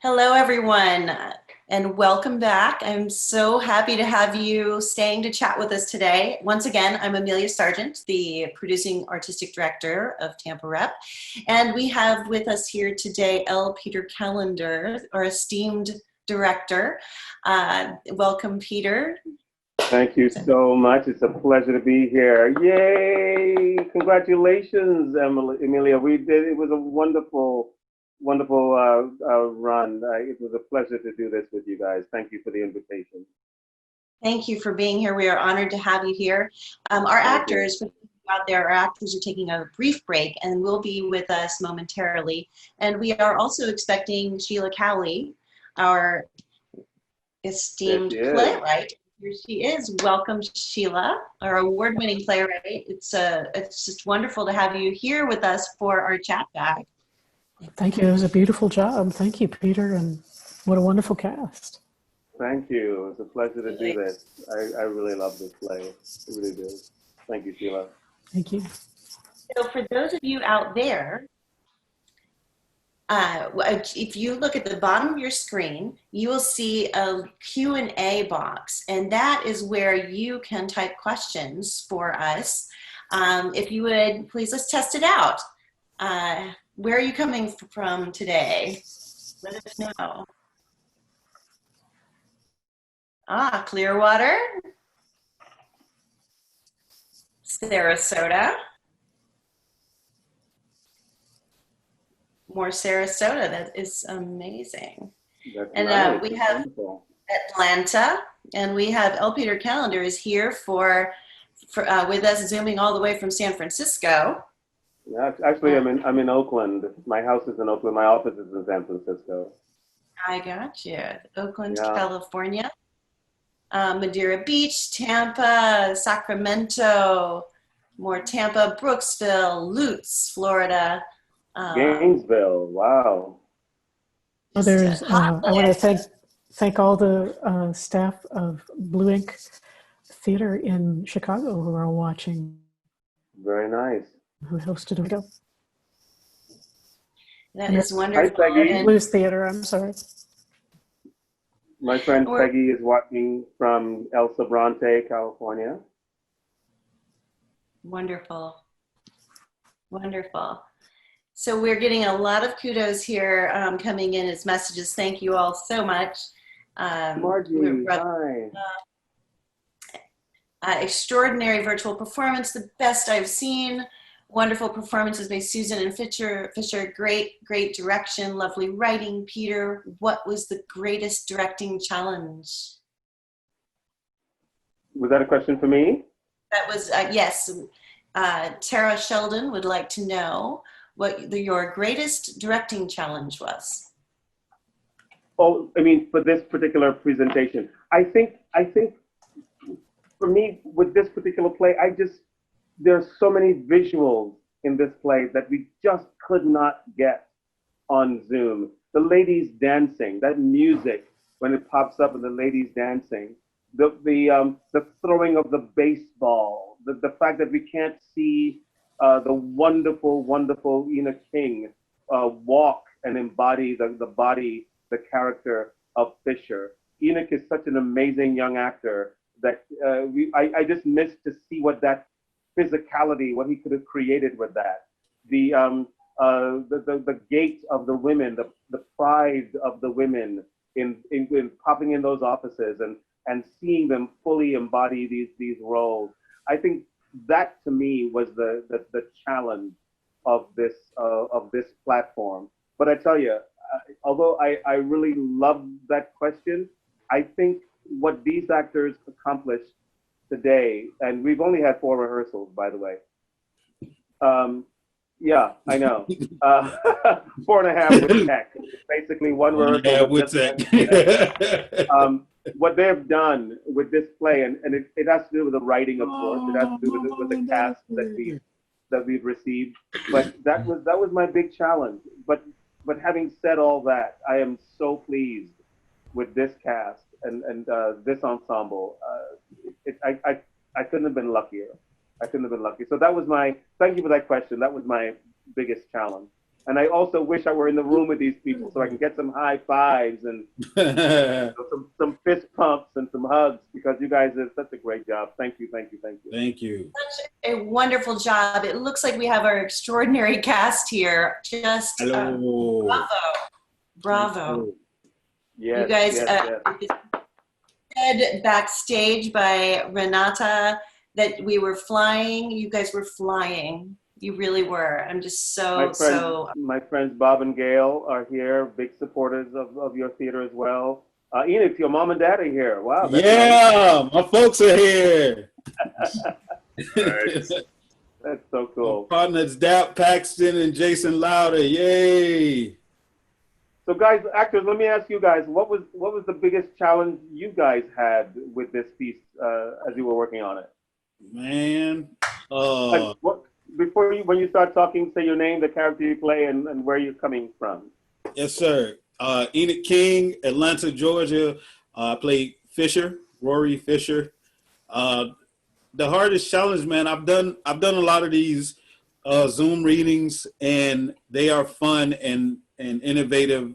Hello, everyone, and welcome back. I'm so happy to have you staying to chat with us today. Once again, I'm Amelia Sargent, the producing artistic director of Tampa Rep, and we have with us here today Peter Callender, our esteemed director. Welcome, Peter. Thank you so much. It's a pleasure to be here. Yay! Congratulations, Amelia. We did. It was a wonderful run. It was a pleasure to do this with you guys. Thank you for the invitation. Thank you for being here. We are honored to have you here. Our actors out there, our actors are taking a brief break and will be with us momentarily. And we are also expecting Sheila Cowley, our esteemed playwright. Here she is. Welcome, Sheila, our award-winning playwright. It's just wonderful to have you here with us for our chat back. Thank you. It was a beautiful job. Thank you, Peter, and what a wonderful cast. Thank you. It's a pleasure to do this. I really love this play. I really do. Thank you, Sheila. Thank you. So for those of you out there, if you look at the bottom of your screen, you will see a Q&A box, and that is where you can type questions for us. If you would, please, let's test it out. Where are you coming from today? Let us know. Clearwater, Sarasota. More Sarasota. That is amazing. And we have Atlanta, and we have Peter Callender is here with us, zooming all the way from San Francisco. Yeah, actually, I'm in Oakland. My house is in Oakland. My office is in San Francisco. I got you. Oakland, California. Madeira Beach, Tampa, Sacramento, more Tampa, Brooksville, Lutz, Florida. Gainesville, wow. Oh, there's. I want to thank all the staff of Blue Ink Theater in Chicago who are watching. Very nice. Who hosted a video. That is wonderful. Hi, Peggy. Blues Theater. I'm sorry. My friend Peggy is watching from El Sobrante, California. Wonderful. Wonderful. So we're getting a lot of kudos here coming in as messages. Thank you all so much. Margie, hi. Extraordinary virtual performance, the best I've seen. Wonderful performances by Susan and Fisher. Great direction, lovely writing. Peter, what was the greatest directing challenge? Was that a question for me? That was, yes. Tara Sheldon would like to know what your greatest directing challenge was. Oh, I mean, for this particular presentation, I think for me, with this particular play, there's so many visuals in this play that we just could not get on Zoom. The ladies dancing, that music, when it pops up and the ladies dancing, the throwing of the baseball, the fact that we can't see the wonderful Ina King walk and embody the character of Fisher. Enoch is such an amazing young actor that I just missed to see what that physicality, what he could have created with that. The gait of the women, the pride of the women in popping in those offices and seeing them fully embody these roles. I think that to me was the challenge of this platform. But I tell you, although I really love that question, I think what these actors accomplished today, and we've only had 4 rehearsals, by the way. Yeah, I know. 4.5 with tech. Basically, 1 rehearsal with tech. What they've done with this play, and it has to do with the writing, of course. It has to do with the cast that we've received. But that was my big challenge. But having said all that, I am so pleased with this cast and this ensemble. I couldn't have been luckier. I couldn't have been lucky. So that was thank you for that question. That was my biggest challenge. And I also wish I were in the room with these people so I can get some high fives and some fist pumps and some hugs, because you guys did such a great job. Thank you, thank you, thank you. Thank you. Such a wonderful job. It looks like we have our extraordinary cast here. Just Hello. bravo. Bravo. Yes, You guys, yes. said backstage by Renata that we were flying. You guys were flying. You really were. I'm just My friends Bob and Gail are here, big supporters of your theater as well. Enix, your mom and dad are here. Wow. Yeah, nice. My folks are here. Nice. That's so cool. My partners Dap Paxton and Jason Louder. Yay. So guys, actors, let me ask you guys, what was the biggest challenge you guys had with this piece as you were working on it? Man. When you start talking, say your name, the character you play, and where you're coming from. Yes, sir. Enoch King, Atlanta, Georgia. I played Fisher, Rory Fisher. The hardest challenge, man, I've done a lot of these Zoom readings, and they are fun and innovative,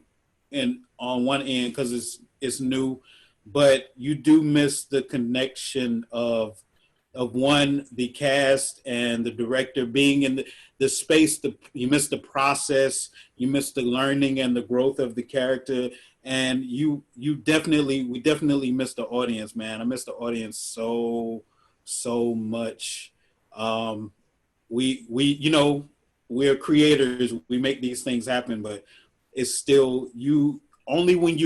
and on one end because it's new, but you do miss the connection of one, the cast and the director being in the space. You miss the process, you miss the learning and the growth of the character, and we definitely miss the audience, man. I miss the audience so much. We're creators, we make these things happen, but it's still only when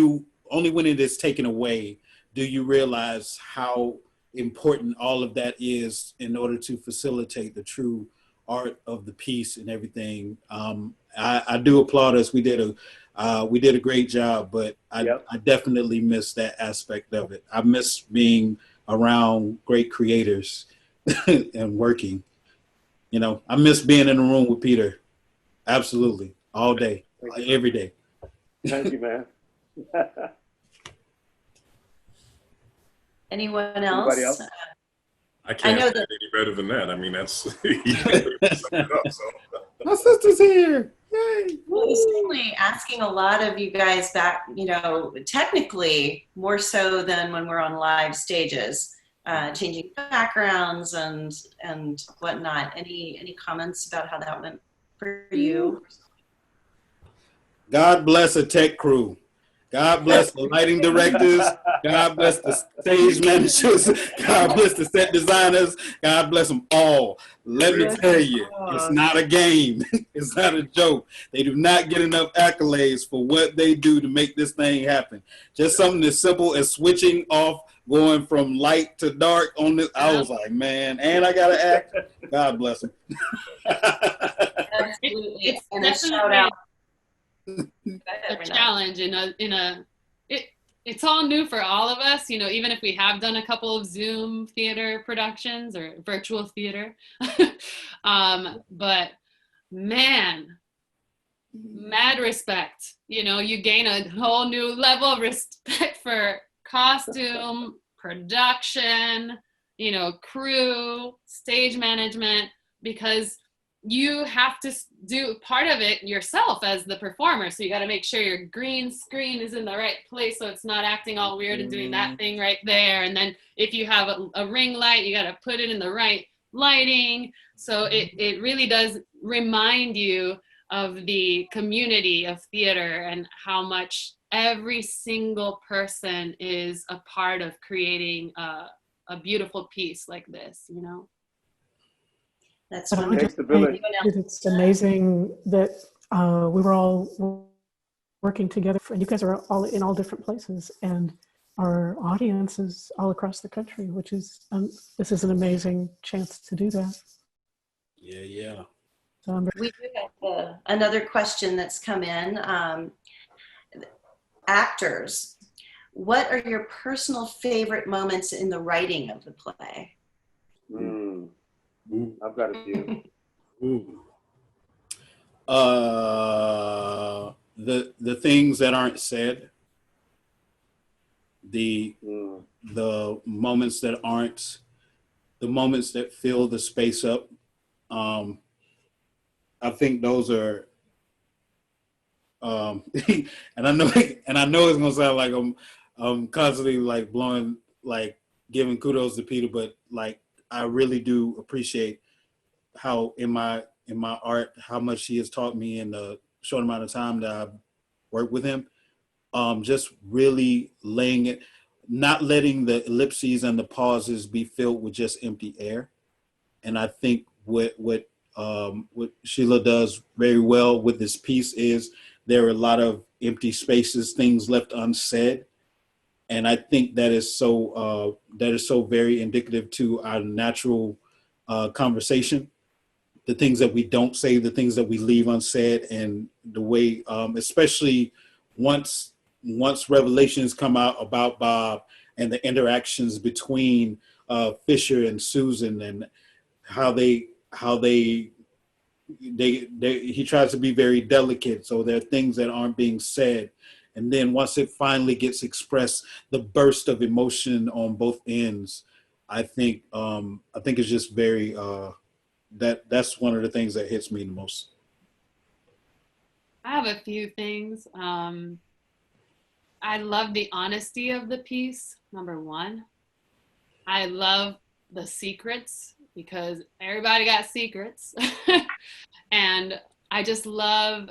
it is taken away do you realize how important all of that is in order to facilitate the true art of the piece and everything. I do applaud us. We did a great job, but I definitely miss that aspect of it. I miss being around great creators and working. I miss being in the room with Peter. Absolutely. All day, every day. Thank you, man. Anyone else? Anybody else? I can't say it any better than that. I mean, that's My sister's here. Yay. Well, he's certainly asking a lot of you guys back, technically more so than when we're on live stages, changing backgrounds and whatnot. Any comments about how that went for you? God bless a tech crew. God bless the lighting directors. God bless the stage managers. God bless the set designers. God bless them all. Let me tell you, it's not a game. It's not a joke. They do not get enough accolades for what they do to make this thing happen. Just something as simple as switching off, going from light to dark on this. I was like, man, and I got to act. God bless them. Absolutely. And a shout out. A challenge it's all new for all of us, even if we have done a couple of Zoom theater productions or virtual theater. But man, mad respect. You gain a whole new level of respect for costume, production, crew, stage management, because you have to do part of it yourself as the performer. So you got to make sure your green screen is in the right place so it's not acting all weird and doing that thing right there. And then if you have a ring light, you got to put it in the right lighting. So it really does remind you of the community of theater and how much every single person is a part of creating a beautiful piece like this, That's It's amazing that we were all working together, and you guys are all in all different places, and our audience is all across the country, which is this is an amazing chance to do that. Yeah. So we do have another question that's come in. Actors, what are your personal favorite moments in the writing of the play? I've got a few. The things that aren't said, the moments that aren't, the moments that fill the space up. I think those are and I know it's gonna sound like I'm constantly like blowing, like giving kudos to Peter, but like I really do appreciate how in my art, how much he has taught me in the short amount of time that I've worked with him. Just really laying it, not letting the ellipses and the pauses be filled with just empty air. And I think what Sheila does very well with this piece is there are a lot of empty spaces, things left unsaid, and I think that is so very indicative to our natural conversation. The things that we don't say, the things that we leave unsaid, and the way, especially once revelations come out about Bob and the interactions between Fisher and Susan, and how he tries to be very delicate, so there are things that aren't being said, and then once it finally gets expressed, the burst of emotion on both ends, I think it's just very that's one of the things that hits me the most. I have a few things. I love the honesty of the piece, number one. I love the secrets, because everybody got secrets. And I just love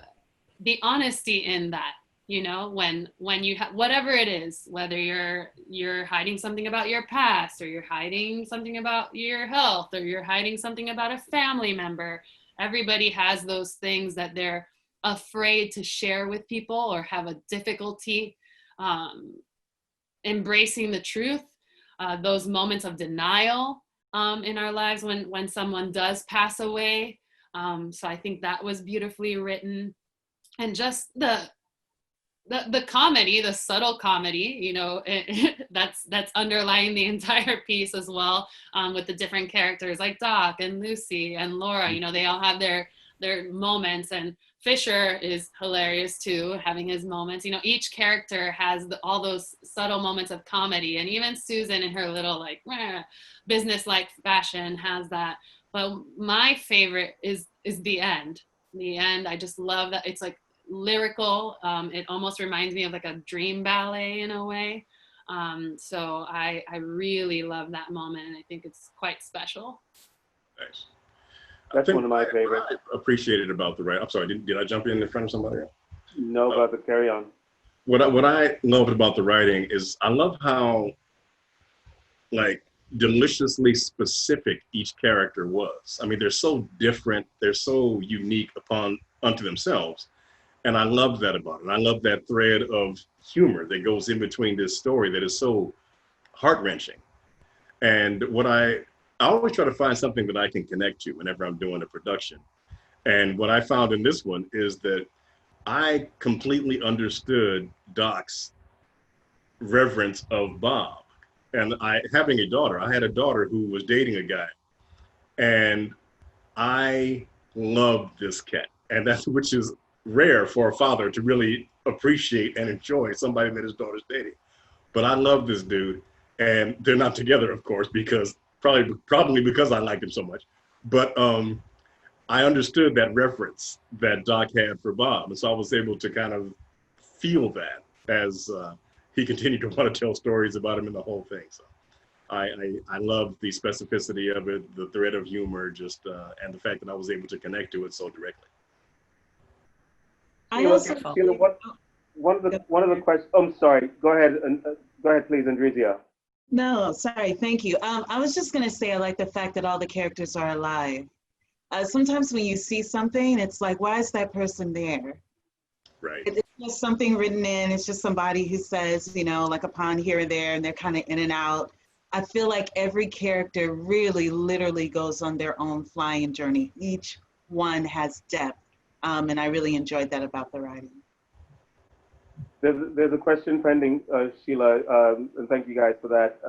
the honesty in that, you know, when you have whatever it is, whether you're hiding something about your past, or you're hiding something about your health, or you're hiding something about a family member. Everybody has those things that they're afraid to share with people, or have a difficulty embracing the truth. Those moments of denial in our lives when someone does pass away. So I think that was beautifully written, and just the comedy, the subtle comedy, you know, that's underlying the entire piece as well, with the different characters like Doc and Lucy and Laura. You know, they all have their moments, and Fisher is hilarious too, having his moments. You know, each character has all those subtle moments of comedy, and even Susan in her little like business-like fashion has that. But my favorite is the end. The end, I just love that it's like lyrical. It almost reminds me of like a dream ballet in a way. So I really love that moment, and I think it's quite special. Thanks. That's one of my favorites. I appreciated about the right. I'm sorry, did I jump in front of somebody else? No, but carry on. What I loved about the writing is I love how like deliciously specific each character was. I mean, they're so different, they're so unique unto themselves. And I love that about it. And I love that thread of humor that goes in between this story that is so heart-wrenching. And what I always try to find something that I can connect to whenever I'm doing a production. And what I found in this one is that I completely understood Doc's reverence of Bob. And having a daughter, I had a daughter who was dating a guy. And I loved this cat. And which is rare for a father to really appreciate and enjoy somebody that his daughter's dating. But I love this dude. And they're not together, of course, because probably because I liked him so much. But I understood that reference that Doc had for Bob. And so I was able to kind of feel that as he continued to want to tell stories about him and the whole thing. So I love the specificity of it, the thread of humor, just and the fact that I was able to connect to it so directly. Sheila, one of the questions. I'm sorry. Go ahead, please, Andrizia. No, sorry. Thank you. I was just going to say I like the fact that all the characters are alive. Sometimes when you see something, it's like, why is that person there? Right. It's just something written in. It's just somebody who says, you know, like a pun here and there, and they're kind of in and out. I feel like every character really literally goes on their own flying journey. Each one has depth. And I really enjoyed that about the writing. There's a question pending, Sheila, and thank you guys for that.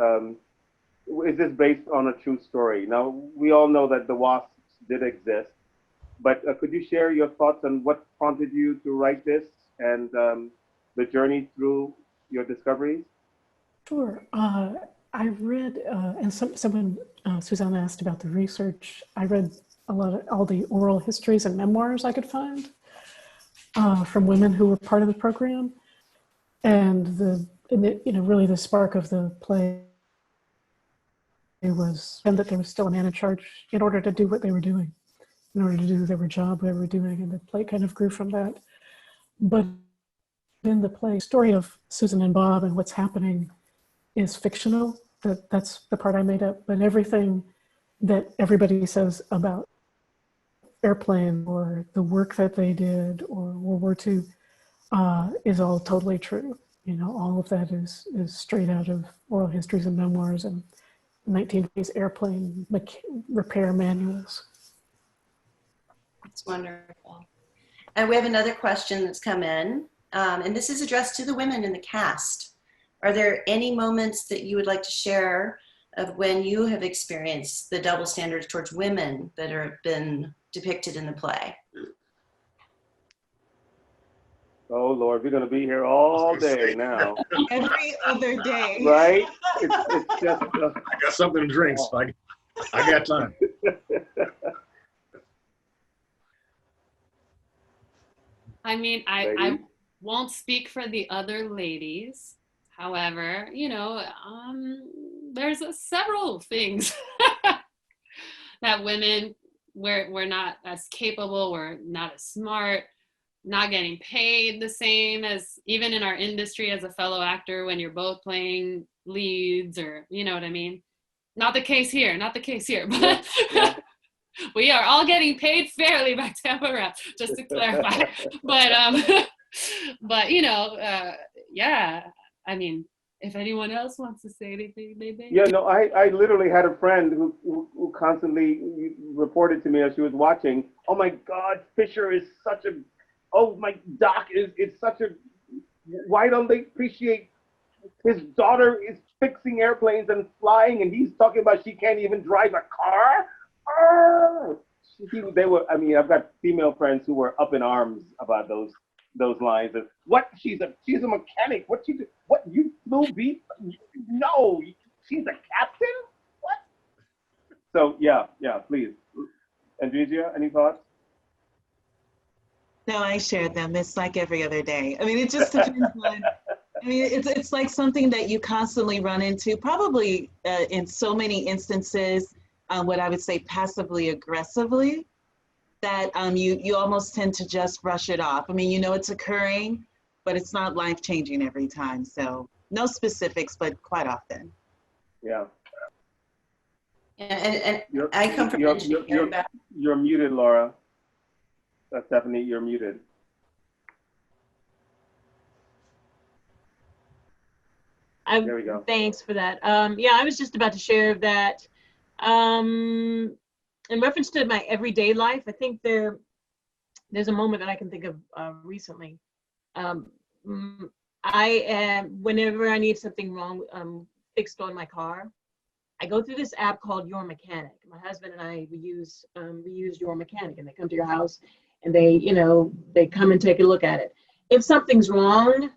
Is this based on a true story? Now, we all know that the wasps did exist, but could you share your thoughts on what prompted you to write this and the journey through your discoveries? Sure. I read, and someone, Suzanne asked about the research. I read all the oral histories and memoirs I could find. from women who were part of the program. And really the spark of the play was, and that there was still a man in charge in order to do what they were doing, in order to do their job they were doing. And the play kind of grew from that. But in the play, the story of Susan and Bob and what's happening is fictional. That's the part I made up. But everything that everybody says about airplane or the work that they did or World War II is all totally true. All of that is straight out of oral histories and memoirs and 1950s airplane repair manuals. That's wonderful. And we have another question that's come in, and this is addressed to the women in the cast. Are there any moments that you would like to share of when you have experienced the double standards towards women that have been depicted in the play? Oh Lord, we're gonna be here all day now. Every other day. Right? It's just. I got something to drink, so I got time. I mean, I won't speak for the other ladies. However, there's several things that women, we're not as capable, we're not as smart, not getting paid the same as even in our industry as a fellow actor when you're both playing leads, or you know what I mean? Not the case here, but Yeah. we are all getting paid fairly by Tampa Rep, just to clarify. But yeah, I mean, if anyone else wants to say anything, maybe. Yeah, no, I literally had a friend who constantly reported to me as she was watching, oh my God, Fisher is such a, oh my Doc is such a, why don't they appreciate his daughter is fixing airplanes and flying and he's talking about she can't even drive a car? Oh! I've got female friends who were up in arms about those lines of what she's a mechanic. What she do? What you flew B? No, she's a captain. What? So yeah, please, Andrea, any thoughts? No, I shared them. It's like every other day. I mean, it just depends on. I mean, it's like something that you constantly run into, probably in so many instances. What I would say passively aggressively, that you almost tend to just brush it off. I mean, it's occurring, but it's not life-changing every time. So no specifics, but quite often. Yeah. And I come from engineering background. You're muted, Laura. Stephanie, you're muted. There we go. Thanks for that. Yeah, I was just about to share that. In reference to my everyday life, I think there's a moment that I can think of recently. Whenever I need something wrong, fixed on my car, I go through this app called Your Mechanic. My husband and I, we use Your Mechanic, and they come to your house and they come and take a look at it. If something's wrong,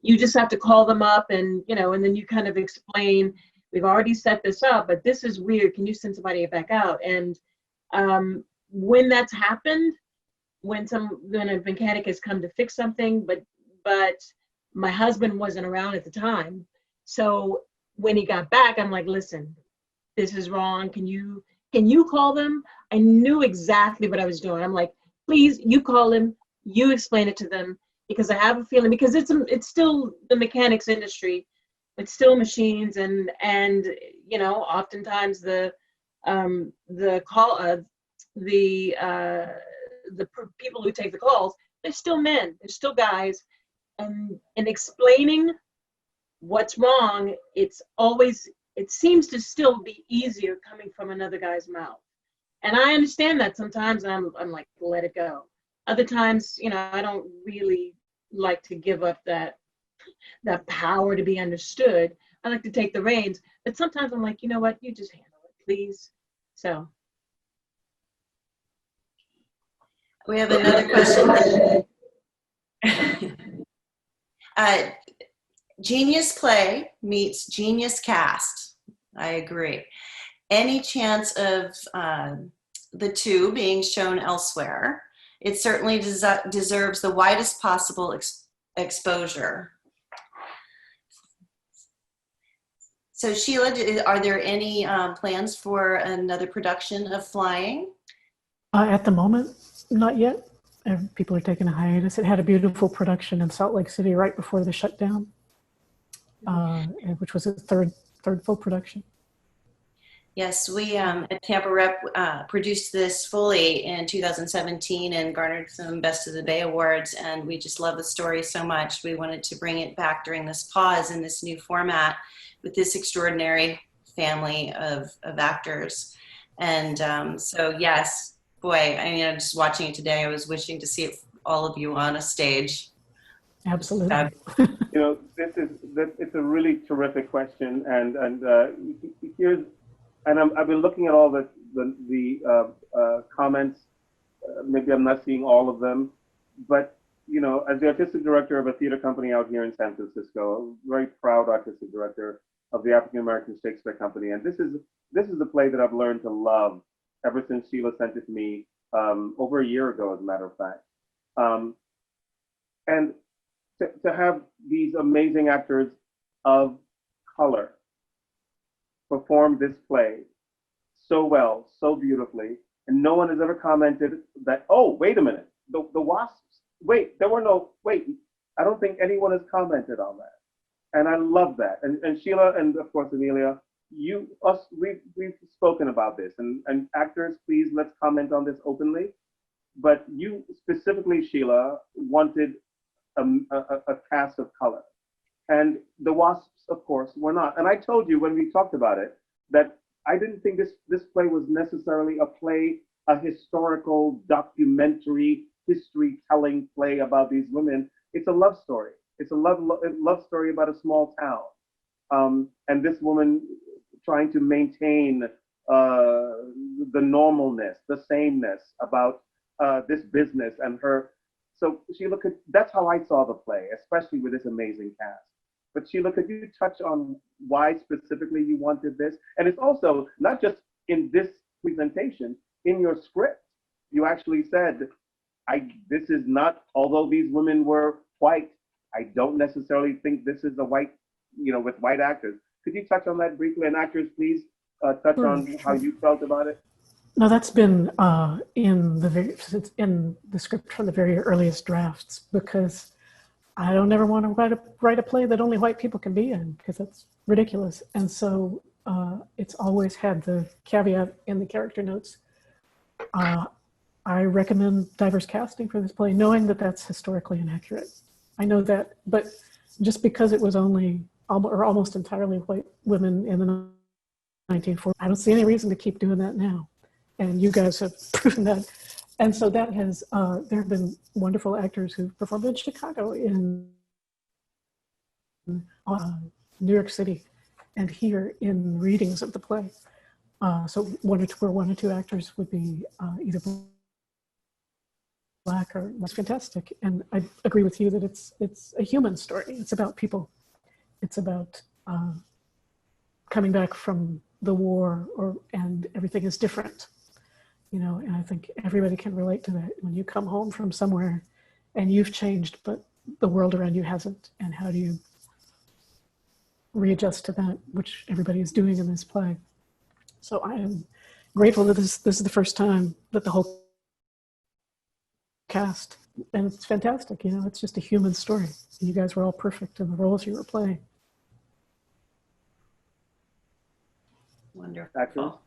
you just have to call them up and then you kind of explain, we've already set this up, but this is weird. Can you send somebody back out? And when that's happened, when a mechanic has come to fix something, but my husband wasn't around at the time. So when he got back, I'm like, listen, this is wrong. Can you call them? I knew exactly what I was doing. I'm like, please, you call them, you explain it to them, because I have a feeling, because it's still the mechanics industry, it's still machines, and oftentimes the people who take the calls, they're still men, they're still guys, and explaining what's wrong, it seems to still be easier coming from another guy's mouth. And I understand that sometimes, and I'm like, let it go. Other times, I don't really like to give up that power to be understood. I like to take the reins, but sometimes I'm like, you know what, you just handle it, please. So. We have another question. Genius play meets genius cast. I agree. Any chance of the two being shown elsewhere? It certainly deserves the widest possible exposure. So Sheila, are there any plans for another production of Flying? At the moment, not yet. People are taking a hiatus. It had a beautiful production in Salt Lake City right before the shutdown, which was a third full production. Yes, we at Tampa Rep produced this fully in 2017 and garnered some Best of the Bay awards, and we just love the story so much. We wanted to bring it back during this pause in this new format with this extraordinary family of actors. And so yes, boy, I mean, I'm just watching it today. I was wishing to see all of you on a stage. Absolutely. You know, it's a really terrific question, and here's, and I've been looking at all the comments. Maybe I'm not seeing all of them, but you know, as the artistic director of a theater company out here in San Francisco, a very proud artistic director of the African American Shakespeare Company, and this is the play that I've learned to love ever since Sheila sent it to me over a year ago, as a matter of fact. And to have these amazing actors of color perform this play so well, so beautifully, and no one has ever commented that, oh, wait a minute, the Wasps, wait, there were no, wait, I don't think anyone has commented on that. And I love that. And Sheila, and of course, Amelia, we've spoken about this, and actors, please, let's comment on this openly. But you specifically, Sheila, wanted a cast of color. And the Wasps, of course, were not. And I told you when we talked about it that I didn't think this play was necessarily a historical, documentary, history-telling play about these women. It's a love story. It's a love story about a small town. And this woman trying to maintain the normalness, the sameness about this business and her. So Sheila, that's how I saw the play, especially with this amazing cast. But Sheila, could you touch on why specifically you wanted this? And it's also not just in this presentation, in your script, you actually said, this is not, although these women were white, I don't necessarily think this is a white, you know, with white actors. Could you touch on that briefly? And actors, please touch on how you felt about it. No, that's been in the script from the very earliest drafts, because I don't ever want to write a play that only white people can be in, because that's ridiculous. And so it's always had the caveat in the character notes. I recommend diverse casting for this play, knowing that that's historically inaccurate. I know that, but just because it was only almost entirely white women in the 1940s, I don't see any reason to keep doing that now. And you guys have proven that. And so that has, there have been wonderful actors who've performed in Chicago, in New York City, and here in readings of the play. So one or two actors would be either Black or that's fantastic. And I agree with you that it's a human story. It's about people. It's about coming back from the war, and everything is different. You know, and I think everybody can relate to that. When you come home from somewhere and you've changed, but the world around you hasn't, and how do you readjust to that, which everybody is doing in this play. So I am grateful that this is the first time that the whole cast, and it's fantastic. You know, it's just a human story. You guys were all perfect in the roles you were playing. Wonderful.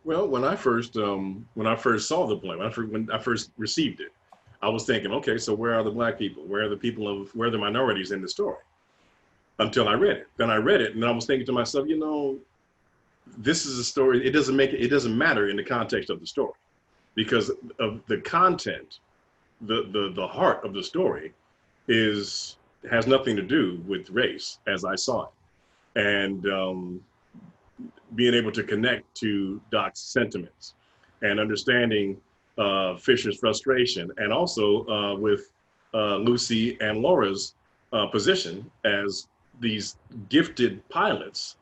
Well, when I first saw the play, when I first received it, I was thinking, okay, so where are the Black people? Where are the minorities in the story? Until I read it. Then I read it, and I was thinking to myself, you know, this is a story. It doesn't matter in the context of the story, because of the content, the heart of the story has nothing to do with race, as I saw it, and being able to connect to Doc's sentiments and understanding Fisher's frustration, and also with Lucy and Laura's position as these gifted pilots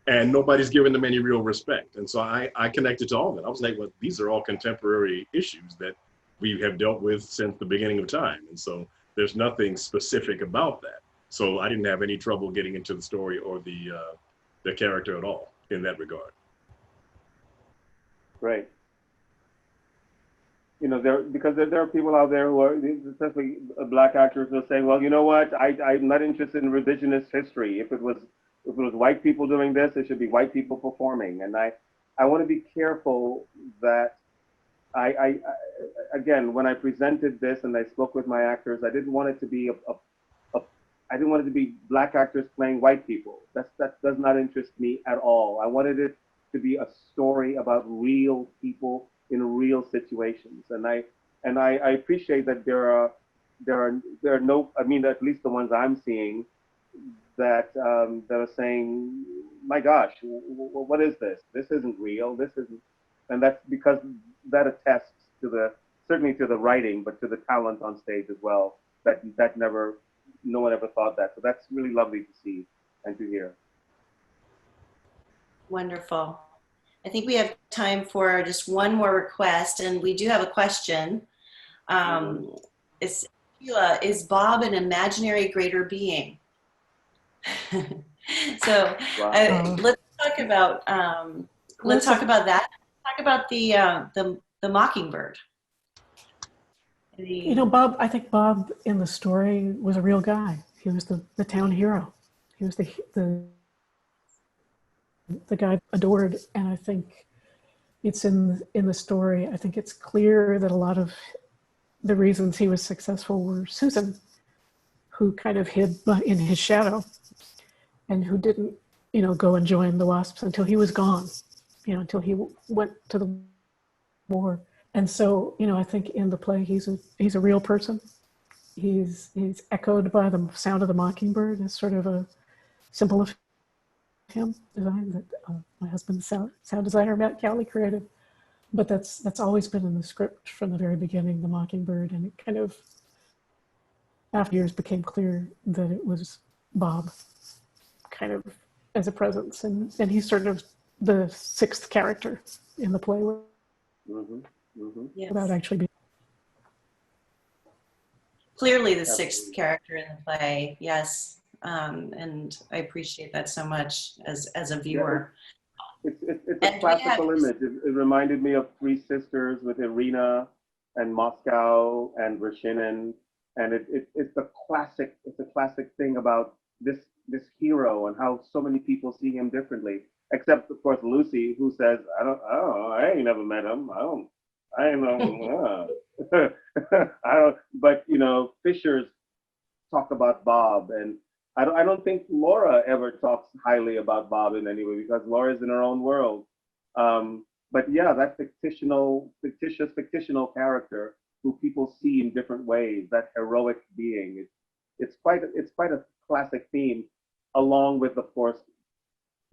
and nobody's giving them any real respect. And so I connected to all of that. I was like, well, these are all contemporary issues that we have dealt with since the beginning of time. And so there's nothing specific about that. So I didn't have any trouble getting into the story or the character at all in that regard. Right. You know, because there are people out there who are, especially Black actors, who are saying, well, you know what, I'm not interested in revisionist history. If it was white people doing this, it should be white people performing. And I want to be careful that I again, when I presented this and I spoke with my actors, I didn't want it to be I didn't want it to be Black actors playing white people. That does not interest me at all. I wanted it to be a story about real people in real situations. And I appreciate that there are no, I mean, at least the ones I'm seeing that are saying, my gosh, what is this? This isn't real. This isn't, and that's because that attests to certainly to the writing, but to the talent on stage as well. No one ever thought that. So that's really lovely to see and to hear. Wonderful. I think we have time for just one more request, and we do have a question. Sheila, is Bob an imaginary greater being? So let's talk about that. Talk about the Mockingbird. You know, Bob, I think Bob in the story was a real guy. He was the town hero. He was the guy adored. And I think it's in the story, I think it's clear that a lot of the reasons he was successful were Susan, who kind of hid in his shadow and who didn't, you know, go and join the Wasps until he was gone, you know, until he went to the war. And so, you know, I think in the play, he's a real person. He's echoed by the sound of the mockingbird as sort of a symbol of him design that my husband's sound designer, Matt Cowley, created. But that's always been in the script from the very beginning, the mockingbird. And it kind of, after years, became clear that it was Bob kind of as a presence. And he's sort of the sixth character in the play. Mm-hmm. Mm-hmm. Yes. Without actually being. Clearly the sixth character in the play, yes. And I appreciate that so much as a viewer. It's a classical image. It reminded me of Three Sisters with Irina and Moscow and Rashinin. And it's a classic thing about this hero and how so many people see him differently. Except of course Lucy, who says, I ain't never met him. I ain't know. I don't. But you know, Fisher's talk about Bob, and I don't think Laura ever talks highly about Bob in any way because Laura's in her own world. But yeah, that fictional character who people see in different ways, that heroic being, it's quite a classic theme, along with of course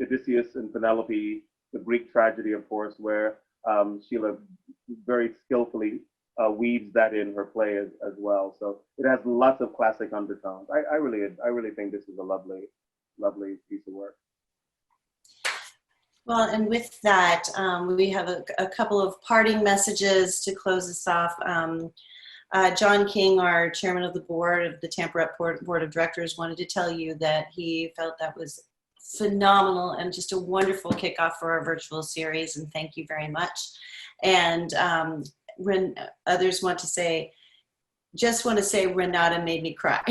Odysseus and Penelope, the Greek tragedy, of course, where Sheila very skillfully weaves that in her play as well. So it has lots of classic undertones. I really think this is a lovely piece of work. Well, and with that, we have a couple of parting messages to close us off. John King, our chairman of the board of the Tampa Rep Board of Directors, wanted to tell you that he felt that was phenomenal and just a wonderful kickoff for our virtual series, and thank you very much. And others want to say Renata made me cry.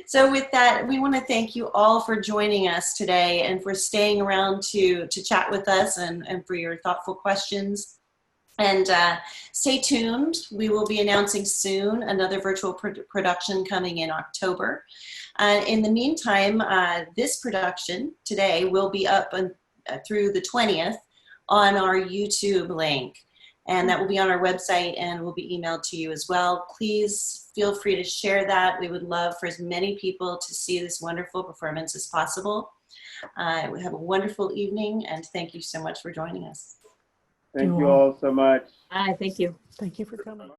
So with that, we want to thank you all for joining us today and for staying around to chat with us and for your thoughtful questions. And stay tuned. We will be announcing soon another virtual production coming in October. In the meantime, this production today will be up through the 20th on our YouTube link. And that will be on our website and will be emailed to you as well. Please feel free to share that. We would love for as many people to see this wonderful performance as possible. We have a wonderful evening and thank you so much for joining us. Thank you all so much. Hi, thank you. Thank you for coming.